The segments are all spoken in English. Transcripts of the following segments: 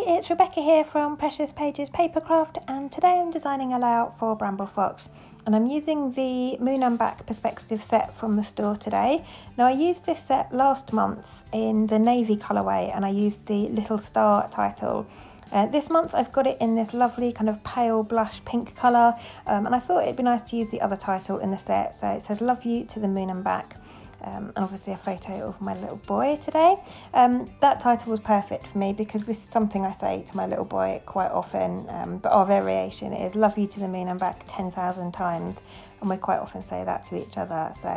it's Rebecca here from Precious Pages Papercraft, and today I'm designing a layout for Bramble Fox, and I'm using the Moon and Back perspective set from the store today. Now I used this set last month in the navy colourway and I used the Little Star title. This month I've got it in this lovely kind of pale blush pink colour, and I thought it'd be nice to use the other title in the set. So it says Love You to the Moon and Back. And obviously a photo of my little boy today. That title was perfect for me because this is something I say to my little boy quite often, but our variation is Love You to the Moon and Back 10,000 times, and we quite often say that to each other, so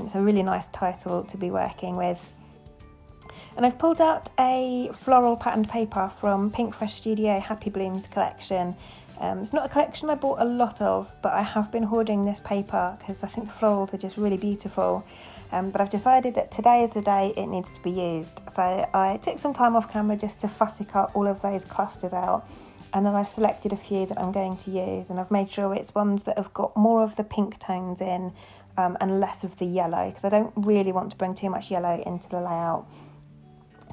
it's a really nice title to be working with. And I've pulled out a floral patterned paper from Pinkfresh Studio Happy Blooms collection. It's not a collection I bought a lot of, but I have been hoarding this paper because I think the florals are just really beautiful. But I've decided that today is the day it needs to be used. So I took some time off camera just to fussy cut all of those clusters out, and then I've selected a few that I'm going to use, and I've made sure it's ones that have got more of the pink tones in and less of the yellow, because I don't really want to bring too much yellow into the layout.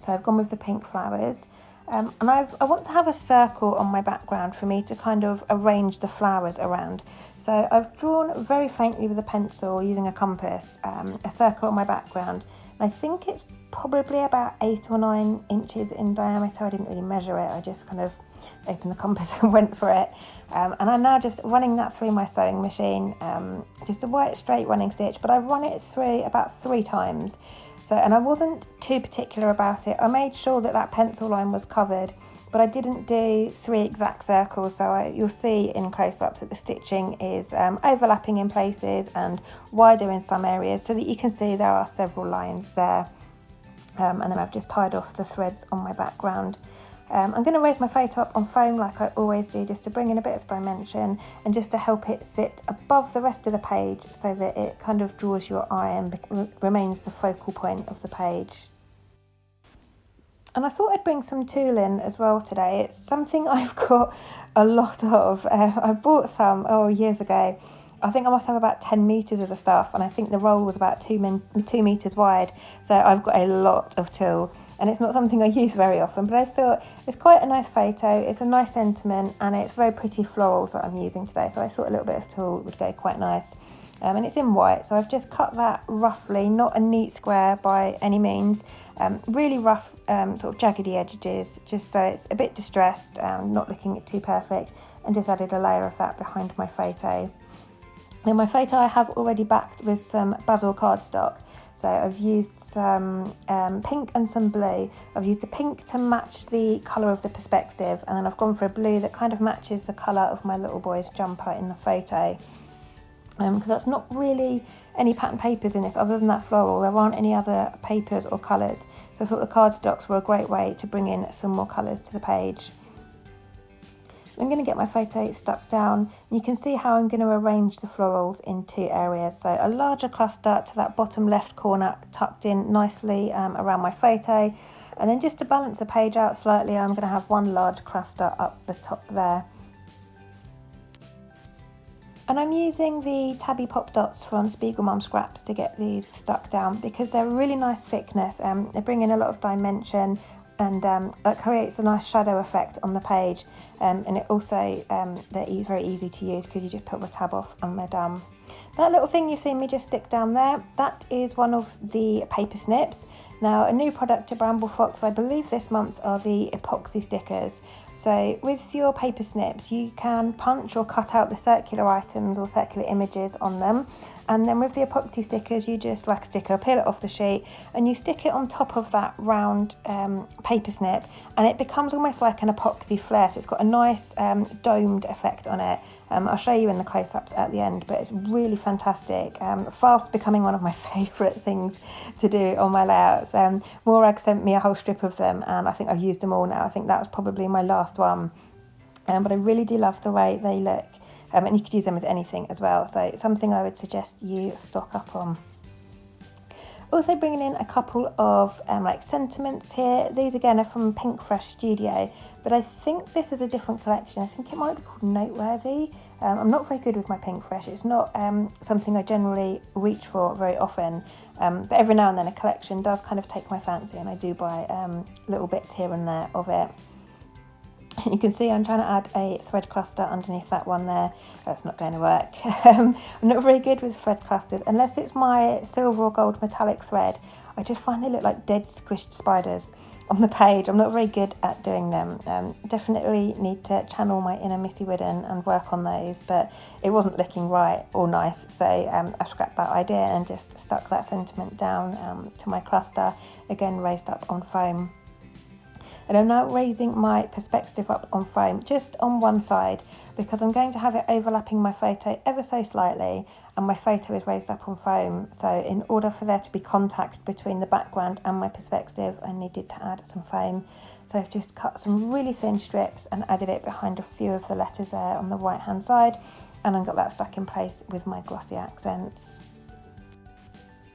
So I've gone with the pink flowers. And I want to have a circle on my background for me to kind of arrange the flowers around. So I've drawn very faintly with a pencil using a compass a circle on my background. And I think it's probably about 8 or 9 inches in diameter. I didn't really measure it, I just kind of opened the compass and went for it. And I'm now just running that through my sewing machine, just a white straight running stitch, but I've run it through about 3 times. So, and I wasn't too particular about it. I made sure that that pencil line was covered, but I didn't do 3 exact circles. So you'll see in close-ups that the stitching is overlapping in places and wider in some areas, so that you can see there are several lines there. And then I've just tied off the threads on my background. I'm going to raise my photo up on foam like I always do, just to bring in a bit of dimension and just to help it sit above the rest of the page so that it kind of draws your eye and remains the focal point of the page. And I thought I'd bring some tulle in as well today. It's something I've got a lot of. I bought some years ago. I think I must have about 10 metres of the stuff, and I think the roll was about 2 metres wide. So I've got a lot of tulle, and it's not something I use very often, but I thought it's quite a nice photo, it's a nice sentiment, and it's very pretty florals that I'm using today. So I thought a little bit of tulle would go quite nice. And it's in white, so I've just cut that roughly, not a neat square by any means, really rough sort of jaggedy edges, just so it's a bit distressed, not looking too perfect, and just added a layer of that behind my photo. Now my photo I have already backed with some basil cardstock, so I've used some pink and some blue. I've used the pink to match the colour of the perspective, and then I've gone for a blue that kind of matches the colour of my little boy's jumper in the photo. Because that's not really any pattern papers in this other than that floral. There aren't any other papers or colours, so I thought the cardstocks were a great way to bring in some more colours to the page. I'm going to get my photo stuck down. You can see how I'm going to arrange the florals in 2 areas. So a larger cluster to that bottom left corner tucked in nicely around my photo. And then just to balance the page out slightly, I'm going to have 1 large cluster up the top there. And I'm using the Tabby Pop Dots from Spiegel Mum Scraps to get these stuck down because they're a really nice thickness. They bring in a lot of dimension, and that creates a nice shadow effect on the page, and it also they're very easy to use because you just put the tab off and they're done. That little thing you see me just stick down there, that is one of the paper snips. Now a new product to Bramble Fox I believe this month are the epoxy stickers. So with your paper snips you can punch or cut out the circular items or circular images on them, and then with the epoxy stickers you just, like a sticker, peel it off the sheet and you stick it on top of that round paper snip, and it becomes almost like an epoxy flare, so it's got a nice domed effect on it. I'll show you in the close-ups at the end, but it's really fantastic. Fast becoming one of my favourite things to do on my layouts. Morag sent me a whole strip of them and I think I've used them all now. I think that was probably my last one. But I really do love the way they look. And you could use them with anything as well. So it's something I would suggest you stock up on. Also bringing in a couple of like sentiments here. These again are from Pinkfresh Studio, but I think this is a different collection. I think it might be called Noteworthy. I'm not very good with my Pinkfresh. It's not something I generally reach for very often, but every now and then a collection does kind of take my fancy, and I do buy little bits here and there of it. You can see I'm trying to add a thread cluster underneath that one there. That's not going to work. I'm not very good with thread clusters unless it's my silver or gold metallic thread. I just find they look like dead squished spiders on the page. I'm not very good at doing them. Definitely need to channel my inner Missy Widden and work on those, but it wasn't looking right or nice, so I scrapped that idea and just stuck that sentiment down to my cluster, again raised up on foam. And I'm now raising my perspective up on foam just on one side because I'm going to have it overlapping my photo ever so slightly, and my photo is raised up on foam. So in order for there to be contact between the background and my perspective, I needed to add some foam. So I've just cut some really thin strips and added it behind a few of the letters there on the right hand side, and I've got that stuck in place with my glossy accents.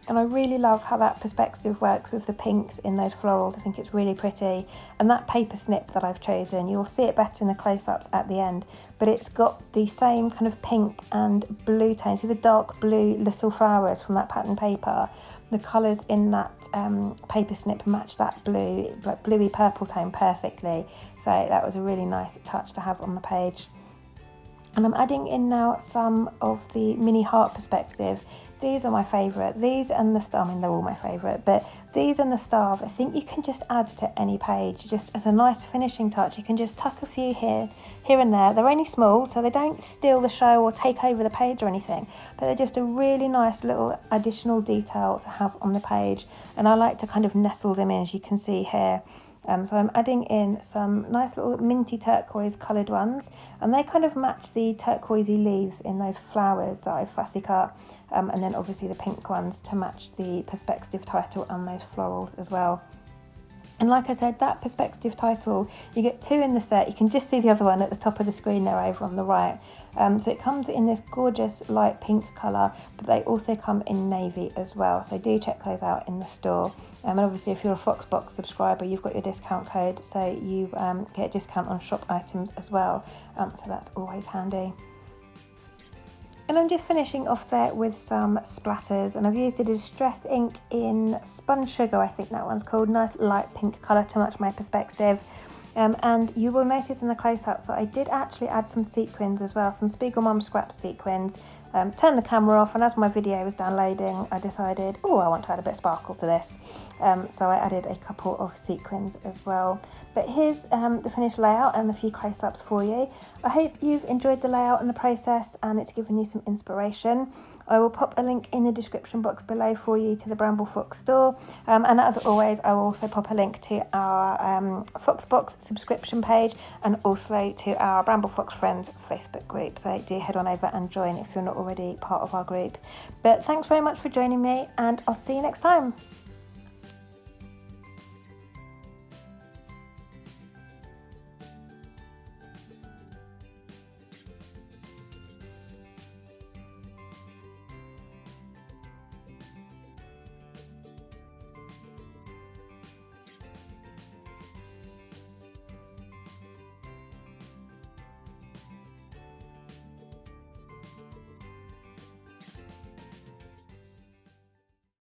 And I really love how that perspective works with the pinks in those florals. I think it's really pretty. And that paper snip that I've chosen, you'll see it better in the close-ups at the end, but it's got the same kind of pink and blue tones. See the dark blue little flowers from that pattern paper? The colours in that paper snip match that blue, like bluey purple tone perfectly. So that was a really nice touch to have on the page. And I'm adding in now some of the mini heart perspectives. These are my favourite. These and the star, I mean, they're all my favourite, but these and the stars, I think you can just add to any page, just as a nice finishing touch. You can just tuck a few here and there. They're only small, so they don't steal the show or take over the page or anything, but they're just a really nice little additional detail to have on the page. And I like to kind of nestle them in, as you can see here. So I'm adding in some nice little minty turquoise coloured ones, and they kind of match the turquoisey leaves in those flowers that I've fussy cut. And then obviously the pink ones to match the perspective title and those florals as well. And like I said, that perspective title, you get two in the set. You can just see the other one at the top of the screen there over on the right. So it comes in this gorgeous light pink colour, but they also come in navy as well. So do check those out in the store. And obviously if you're a Foxbox subscriber, you've got your discount code, so you get a discount on shop items as well. So that's always handy. And I'm just finishing off there with some splatters, and I've used a Distress ink in Spun Sugar, I think that one's called. Nice light pink colour to match my perspective. And you will notice in the close-ups that I did actually add some sequins as well, some Spiegel Mum Scrap sequins. Turned the camera off, and as my video was downloading, I decided, oh, I want to add a bit of sparkle to this. So I added a couple of sequins as well. But here's the finished layout and a few close-ups for you. I hope you've enjoyed the layout and the process, and it's given you some inspiration. I will pop a link in the description box below for you to the Bramble Fox store. And as always, I will also pop a link to our Foxbox subscription page and also to our Bramble Fox Friends Facebook group. So do head on over and join if you're not already part of our group. But thanks very much for joining me, and I'll see you next time.